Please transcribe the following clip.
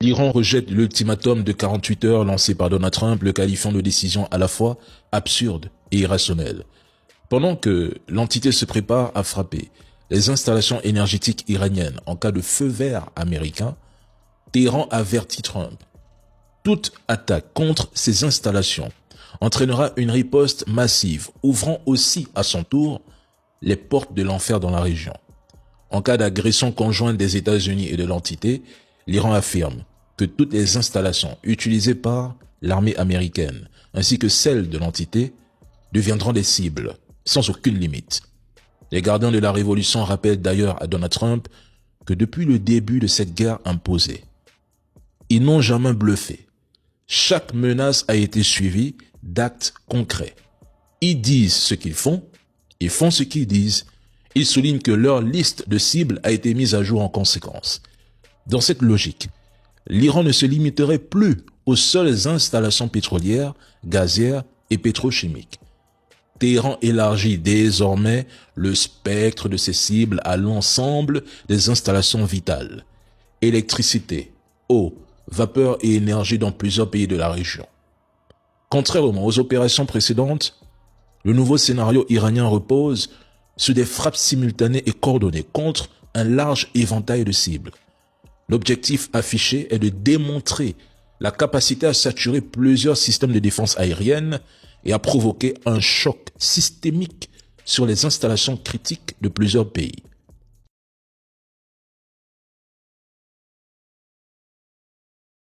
L'Iran rejette l'ultimatum de 48 heures lancé par Donald Trump, le qualifiant de décision à la fois absurde et irrationnelle. Pendant que l'entité se prépare à frapper les installations énergétiques iraniennes en cas de feu vert américain, Téhéran avertit Trump. Toute attaque contre ces installations entraînera une riposte massive, ouvrant aussi à son tour les portes de l'enfer dans la région. En cas d'agression conjointe des États-Unis et de l'entité, l'Iran affirme que toutes les installations utilisées par l'armée américaine ainsi que celles de l'entité deviendront des cibles, sans aucune limite. Les gardiens de la révolution rappellent d'ailleurs à Donald Trump que depuis le début de cette guerre imposée, ils n'ont jamais bluffé. Chaque menace a été suivie d'actes concrets. Ils disent ce qu'ils font ce qu'ils disent. Ils soulignent que leur liste de cibles a été mise à jour en conséquence. Dans cette logique, l'Iran ne se limiterait plus aux seules installations pétrolières, gazières et pétrochimiques. Téhéran élargit désormais le spectre de ses cibles à l'ensemble des installations vitales. Électricité, eau, vapeur et énergie dans plusieurs pays de la région. Contrairement aux opérations précédentes, le nouveau scénario iranien repose sur des frappes simultanées et coordonnées contre un large éventail de cibles. L'objectif affiché est de démontrer la capacité à saturer plusieurs systèmes de défense aérienne et à provoquer un choc systémique sur les installations critiques de plusieurs pays.